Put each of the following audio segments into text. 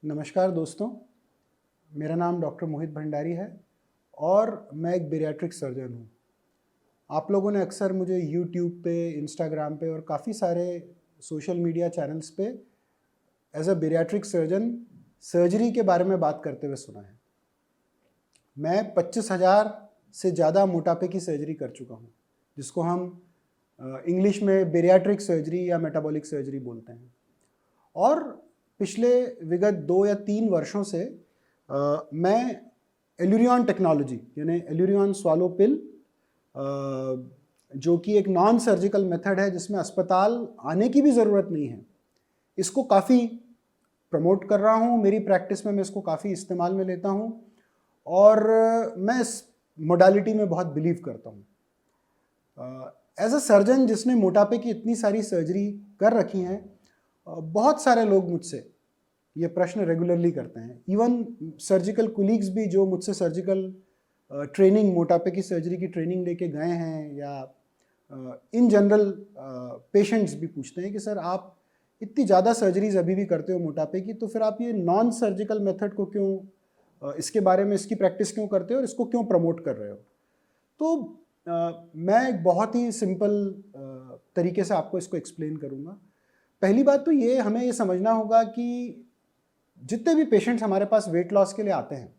नमस्कार दोस्तों, मेरा नाम डॉक्टर मोहित भंडारी है और मैं एक बेरियाट्रिक सर्जन हूँ। आप लोगों ने अक्सर मुझे यूट्यूब पे, इंस्टाग्राम पे और काफ़ी सारे सोशल मीडिया चैनल्स पे as a bariatric surgeon surgery के बारे में बात करते हुए सुना है। मैं 25,000 से ज़्यादा मोटापे की सर्जरी कर चुका हूँ, जिसको हम इंग्लिश में बेरियाट्रिक सर्जरी या मेटाबॉलिक सर्जरी बोलते हैं। और पिछले विगत 2 या 3 वर्षों से मैं एल्यूरियन टेक्नोलॉजी यानी एल्यूरियन स्वालो पिल, जो कि एक नॉन सर्जिकल मेथड है जिसमें अस्पताल आने की भी ज़रूरत नहीं है, इसको काफ़ी प्रमोट कर रहा हूँ। मेरी प्रैक्टिस में मैं इसको काफ़ी इस्तेमाल में लेता हूँ और मैं इस मोडालिटी में बहुत बिलीव करता हूँ। एज अ सर्जन जिसने मोटापे की इतनी सारी सर्जरी कर रखी हैं, बहुत सारे लोग मुझसे ये प्रश्न रेगुलरली करते हैं। इवन सर्जिकल कुलीग्स भी जो मुझसे सर्जिकल ट्रेनिंग, मोटापे की सर्जरी की ट्रेनिंग लेके गए हैं, या इन जनरल पेशेंट्स भी पूछते हैं कि सर आप इतनी ज़्यादा सर्जरीज अभी भी करते हो मोटापे की, तो फिर आप ये नॉन सर्जिकल मेथड को क्यों, इसके बारे में इसकी प्रैक्टिस क्यों करते हो और इसको क्यों प्रमोट कर रहे हो। तो मैं एक बहुत ही सिंपल तरीके से आपको इसको एक्सप्लेन करूँगा। पहली बात तो ये हमें ये समझना होगा कि जितने भी पेशेंट्स हमारे पास वेट लॉस के लिए आते हैं,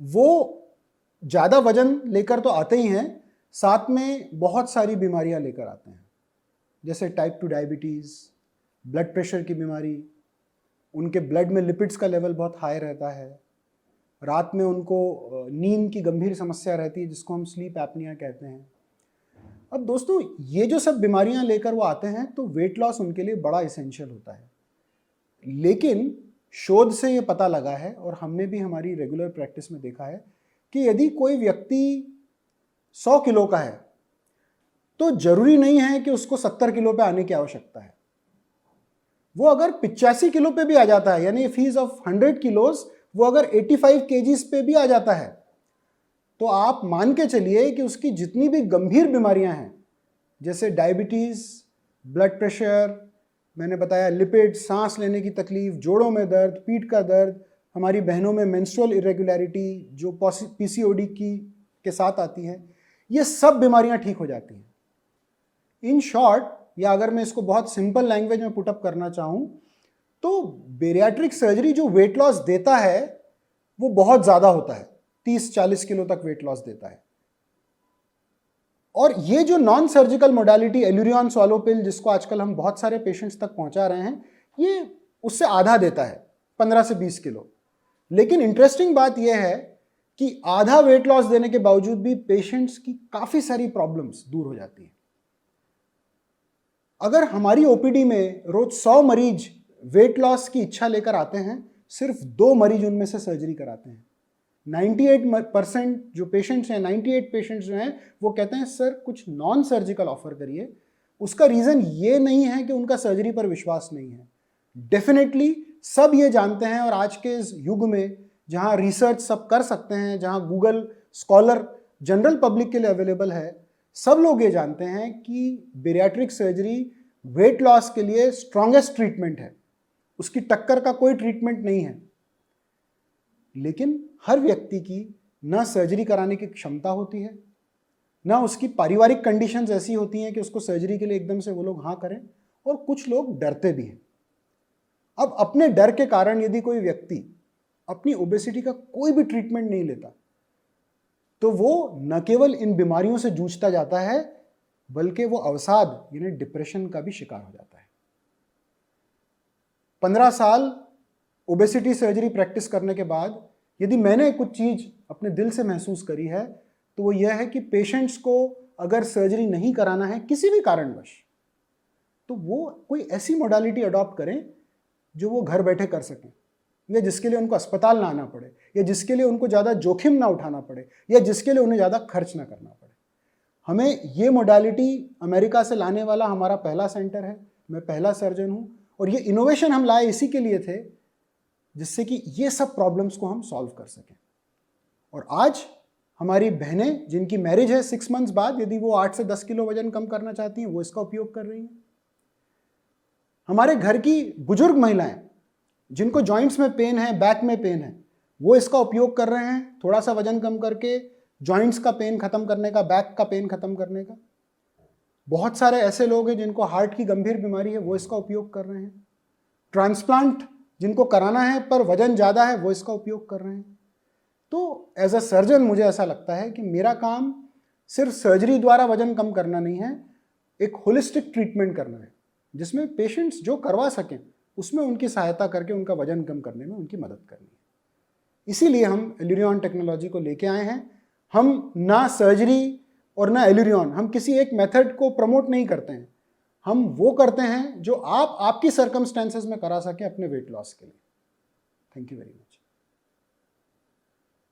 वो ज़्यादा वजन लेकर तो आते ही हैं, साथ में बहुत सारी बीमारियां लेकर आते हैं, जैसे टाइप 2 डायबिटीज़, ब्लड प्रेशर की बीमारी, उनके ब्लड में लिपिड्स का लेवल बहुत हाई रहता है, रात में उनको नींद की गंभीर समस्या रहती है जिसको हम स्लीप एपनिया कहते हैं। अब दोस्तों, ये जो सब बीमारियां लेकर वो आते हैं तो वेट लॉस उनके लिए बड़ा इसेंशियल होता है। लेकिन शोध से ये पता लगा है और हमने भी हमारी रेगुलर प्रैक्टिस में देखा है कि यदि कोई व्यक्ति 100 किलो का है तो जरूरी नहीं है कि उसको 70 किलो पे आने की आवश्यकता है। वो अगर 85 किलो पे भी आ जाता है, यानी फीस ऑफ 100 किलोज, वो अगर 85 केजीज पे भी आ जाता है, तो आप मान के चलिए कि उसकी जितनी भी गंभीर बीमारियां हैं, जैसे डायबिटीज, ब्लड प्रेशर, मैंने बताया लिपिड, सांस लेने की तकलीफ, जोड़ों में दर्द, पीठ का दर्द, हमारी बहनों में मेंस्ट्रुअल इरेगुलरिटी जो पीसीओडी के साथ आती है, ये सब बीमारियां ठीक हो जाती हैं। इन शॉर्ट, या अगर मैं इसको बहुत सिंपल लैंग्वेज में पुटअप करना चाहूं, तो बेरियाट्रिक सर्जरी जो वेट लॉस देता है वो बहुत ज़्यादा होता है, 30-40 किलो तक वेट लॉस देता है। और ये जो नॉन सर्जिकल मोडालिटी एल्यूरियन स्वालो पिल, जिसको आजकल हम बहुत सारे पेशेंट्स तक पहुंचा रहे हैं, ये उससे आधा देता है, 15 से 20 किलो। लेकिन इंटरेस्टिंग बात यह है कि आधा वेट लॉस देने के बावजूद भी पेशेंट्स की काफ़ी सारी प्रॉब्लम्स दूर हो जाती हैं। अगर हमारी ओपीडी में रोज 100 मरीज वेट लॉस की इच्छा लेकर आते हैं, सिर्फ 2 मरीज उनमें से सर्जरी कराते हैं। 98% जो पेशेंट्स हैं, 98 पेशेंट्स जो हैं, वो कहते हैं सर कुछ नॉन सर्जिकल ऑफर करिए। उसका रीज़न ये नहीं है कि उनका सर्जरी पर विश्वास नहीं है। डेफिनेटली सब ये जानते हैं, और आज के इस युग में जहाँ रिसर्च सब कर सकते हैं, जहाँ गूगल स्कॉलर जनरल पब्लिक के लिए अवेलेबल है, सब लोग ये जानते हैं कि बेरियाट्रिक सर्जरी वेट लॉस के लिए स्ट्रॉन्गेस्ट ट्रीटमेंट है, उसकी टक्कर का कोई ट्रीटमेंट नहीं है। लेकिन हर व्यक्ति की ना सर्जरी कराने की क्षमता होती है, ना उसकी पारिवारिक कंडीशंस ऐसी होती हैं कि उसको सर्जरी के लिए एकदम से वो लोग हाँ करें, और कुछ लोग डरते भी हैं। अब अपने डर के कारण यदि कोई व्यक्ति अपनी ओबेसिटी का कोई भी ट्रीटमेंट नहीं लेता, तो वो न केवल इन बीमारियों से जूझता जाता है, बल्कि वो अवसाद यानी डिप्रेशन का भी शिकार हो जाता है। 15 साल ओबेसिटी सर्जरी प्रैक्टिस करने के बाद यदि मैंने कुछ चीज़ अपने दिल से महसूस करी है, तो वो यह है कि पेशेंट्स को अगर सर्जरी नहीं कराना है किसी भी कारणवश, तो वो कोई ऐसी मोडालिटी अडॉप्ट करें जो वो घर बैठे कर सकें, या जिसके लिए उनको अस्पताल ना आना पड़े, या जिसके लिए उनको ज़्यादा जोखिम ना उठाना पड़े, या जिसके लिए उन्हें ज़्यादा खर्च ना करना पड़े। हमें ये मोडालिटी अमेरिका से लाने वाला हमारा पहला सेंटर है, मैं पहला सर्जन हूँ, और ये इनोवेशन हम लाए इसी के लिए थे जिससे कि ये सब प्रॉब्लम्स को हम सॉल्व कर सकें। और आज हमारी बहनें जिनकी मैरिज है 6 मंथ्स बाद, यदि वो 8 से 10 किलो वजन कम करना चाहती हैं, वो इसका उपयोग कर रही हैं। हमारे घर की बुजुर्ग महिलाएं जिनको जॉइंट्स में पेन है, बैक में पेन है, वो इसका उपयोग कर रहे हैं थोड़ा सा वजन कम करके जॉइंट्स का पेन खत्म करने का, बैक का पेन खत्म करने का। बहुत सारे ऐसे लोग हैं जिनको हार्ट की गंभीर बीमारी है, वो इसका उपयोग कर रहे हैं। ट्रांसप्लांट जिनको कराना है पर वजन ज़्यादा है, वो इसका उपयोग कर रहे हैं। तो एज अ सर्जन मुझे ऐसा लगता है कि मेरा काम सिर्फ सर्जरी द्वारा वजन कम करना नहीं है, एक होलिस्टिक ट्रीटमेंट करना है जिसमें पेशेंट्स जो करवा सकें उसमें उनकी सहायता करके उनका वजन कम करने में उनकी मदद करनी है। इसीलिए हम एल्यूरियन टेक्नोलॉजी को लेके आए हैं। हम ना सर्जरी और ना एल्यूरियन, हम किसी एक मेथड को प्रमोट नहीं करते हैं, हम वो करते हैं जो आप आपकी सर्कमस्टेंसेस में करा सकें अपने वेट लॉस के लिए। Thank you very much.